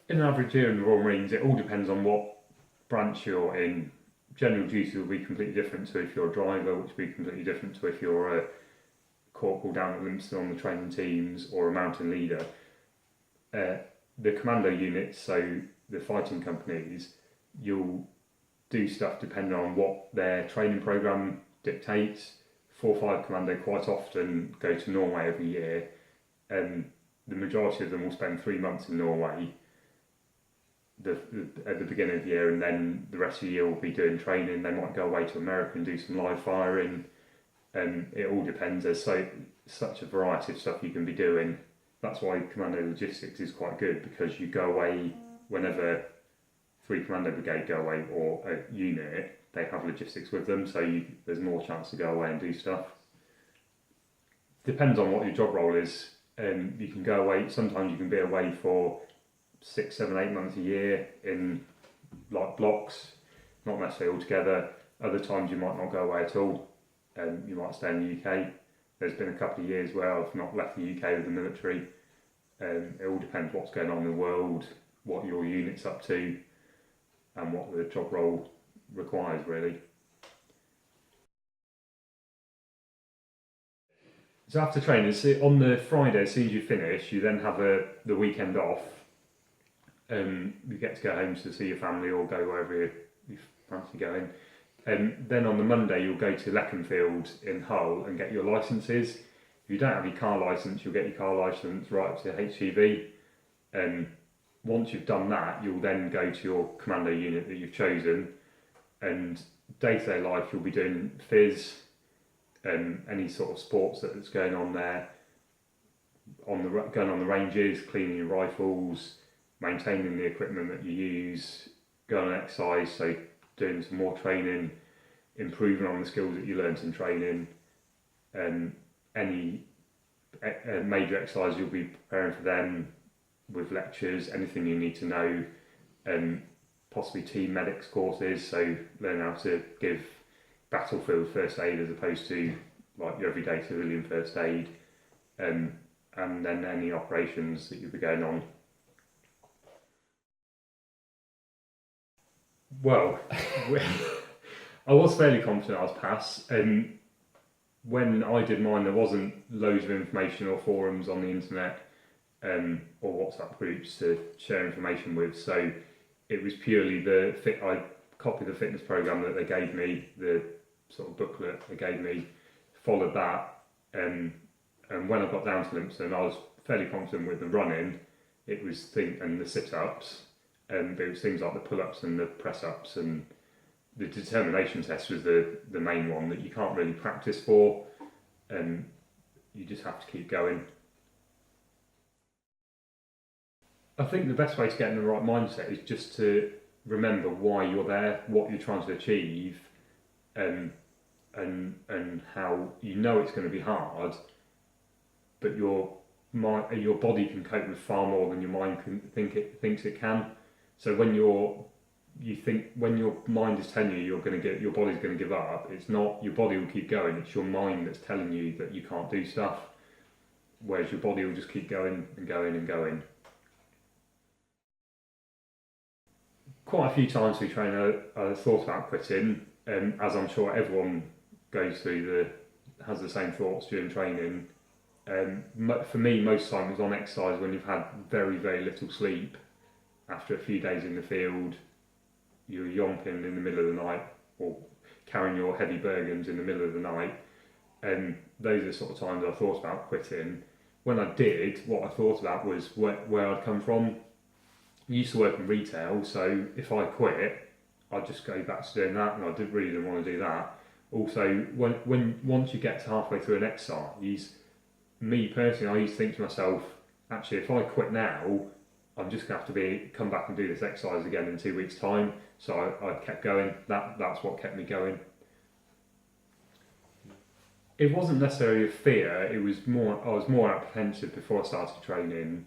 In an average year in the Royal Marines, it all depends on what branch you're in. General duty will be completely different to if you're a driver, which will be completely different to if you're a corporal down at Livingston on the training teams or a mountain leader. The commando units, so the fighting companies, you'll do stuff depending on what their training programme dictates. 4-5 Commando quite often go to Norway every year, and the majority of them will spend 3 months in Norway at the beginning of the year, and then the rest of the year will be doing training. They might go away to America and do some live firing, and it all depends. There's such a variety of stuff you can be doing. That's why Commando Logistics is quite good, because you go away whenever 3 Commando Brigade go away, or a unit, they have logistics with them, so there's more chance to go away and do stuff. Depends on what your job role is. You can go away, sometimes you can be away for 6, 7, 8 months a year in like blocks, not necessarily all together. Other times you might not go away at all, you might stay in the UK. There's been a couple of years where I've not left the UK with the military. It all depends what's going on in the world, what your unit's up to, and what the job role requires, really. So after training, on the Friday, as soon as you finish, you then have the weekend off. You get to go home to see your family or go wherever you fancy going. Then on the Monday, you'll go to Leconfield in Hull and get your licences. If you don't have your car licence, you'll get your car licence right up to HGV. Once you've done that, you'll then go to your commando unit that you've chosen, and day-to-day life you'll be doing phys, any sort of sports that's going on there, going on the ranges, cleaning your rifles, maintaining the equipment that you use, going on exercise, so doing some more training, improving on the skills that you learnt in training, any major exercise you'll be preparing for them with lectures, anything you need to know, possibly team medics courses, so learn how to give battlefield first aid as opposed to like your everyday civilian first aid, and then any operations that you'll be going on. Well, I was fairly confident I was pass, and when I did mine there wasn't loads of information or forums on the internet or WhatsApp groups to share information with, so it was purely I copied the fitness program that they gave me, the sort of booklet they gave me, followed that, and when I got down to Livingston I was fairly confident with the running, and the sit-ups, but it was things like the pull-ups and the press-ups, and the determination test was the main one that you can't really practice for, and you just have to keep going. I think the best way to get in the right mindset is just to remember why you're there, what you're trying to achieve, and how you know it's going to be hard, but your body can cope with far more than your mind thinks it can. So when your mind is telling you your body's going to give up, it's not your body will keep going. It's your mind that's telling you that you can't do stuff, whereas your body will just keep going and going and going. Quite a few times we train, I thought about quitting, as I'm sure everyone has the same thoughts during training. For me, most of the time it was on exercise when you've had very, very little sleep. After a few days in the field, you're yomping in the middle of the night or carrying your heavy burgans in the middle of the night. Those are the sort of times I thought about quitting. When I did, what I thought about was where I'd come from. I used to work in retail, so if I quit, I'd just go back to doing that, and I really didn't want to do that. Also, once you get to halfway through an exercise, me personally, I used to think to myself, actually, if I quit now, I'm just going to have to come back and do this exercise again in 2 weeks' time. So I kept going. That's what kept me going. It wasn't necessarily a fear. I was more apprehensive before I started training,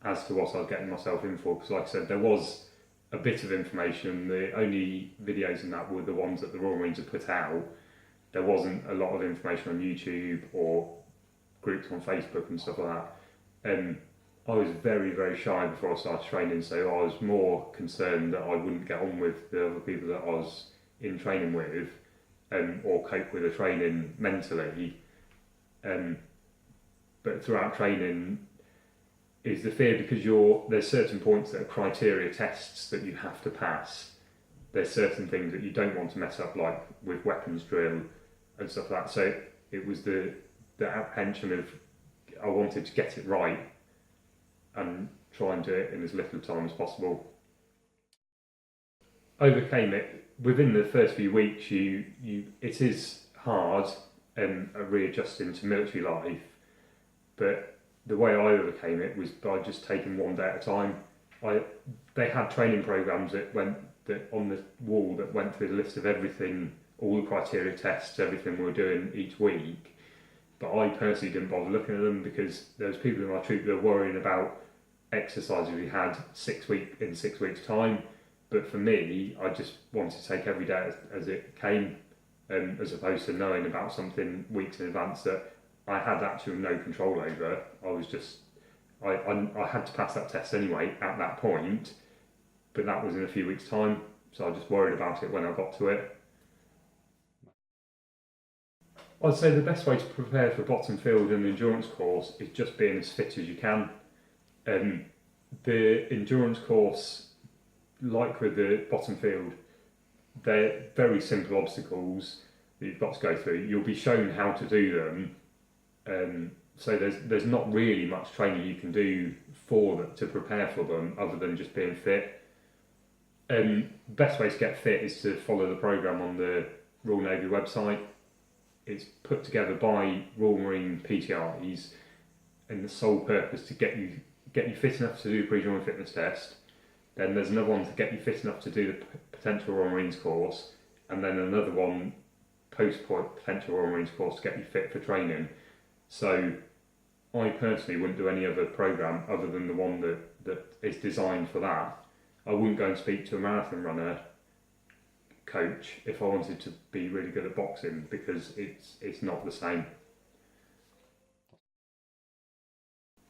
as to what I was getting myself in for. Because, like I said, there was a bit of information. The only videos in that were the ones that the Royal Marines had put out. There wasn't a lot of information on YouTube or groups on Facebook and stuff like that. I was very, very shy before I started training, so I was more concerned that I wouldn't get on with the other people that I was in training with, or cope with the training mentally. Um, but throughout training, is the fear because there's certain points that are criteria tests that you have to pass. There's certain things that you don't want to mess up, like with weapons drill and stuff like that. So it was the apprehension of I wanted to get it right and try and do it in as little time as possible. Overcame it within the first few weeks. It is hard readjusting to military life, but the way I overcame it was by just taking one day at a time. They had training programs that on the wall that went through the list of everything, all the criteria tests, everything we were doing each week. But I personally didn't bother looking at them because there was people in my troop that were worrying about exercises we had 6 weeks time. But for me, I just wanted to take every day as it came, as opposed to knowing about something weeks in advance that I had actually no control over. I had to pass that test anyway at that point, but that was in a few weeks' time, so I just worried about it when I got to it. I'd say the best way to prepare for bottom field and endurance course is just being as fit as you can. The endurance course, like with the bottom field, they're very simple obstacles that you've got to go through. You'll be shown how to do them, so there's not really much training you can do to prepare for them other than just being fit. Best way to get fit is to follow the programme on the Royal Navy website. It's put together by Royal Marine PTIs, and the sole purpose to get you fit enough to do the pre-join fitness test. Then there's another one to get you fit enough to do the potential Royal Marines course, and then another one post potential Royal Marines course to get you fit for training. So I personally wouldn't do any other programme other than the one that is designed for that. I wouldn't go and speak to a marathon runner coach if I wanted to be really good at boxing, because it's not the same.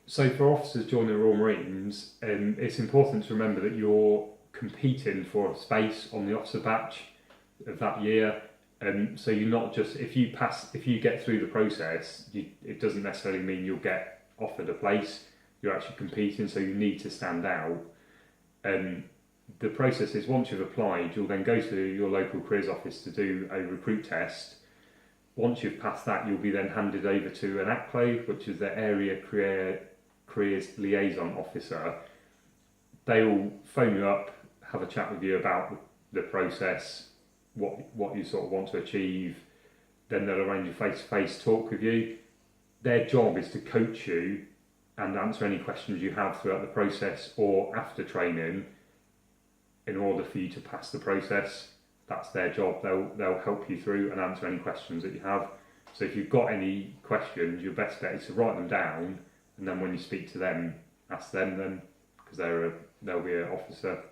So for officers joining the Royal Marines, it's important to remember that you're competing for a space on the officer batch of that year. So you're not just, if you get through the process, it doesn't necessarily mean you'll get offered a place. You're actually competing, so you need to stand out. The process is, once you've applied, you'll then go to your local careers office to do a recruit test. Once you've passed that, you'll be then handed over to an ACLO, which is the Area Careers Liaison Officer. They will phone you up, have a chat with you about the process, what you sort of want to achieve. Then they'll arrange a face-to-face talk with you. Their job is to coach you and answer any questions you have throughout the process or after training in order for you to pass the process. That's their job. They'll help you through and answer any questions that you have. So if you've got any questions, your best bet is to write them down, and then when you speak to them, ask them then, because they'll be an officer.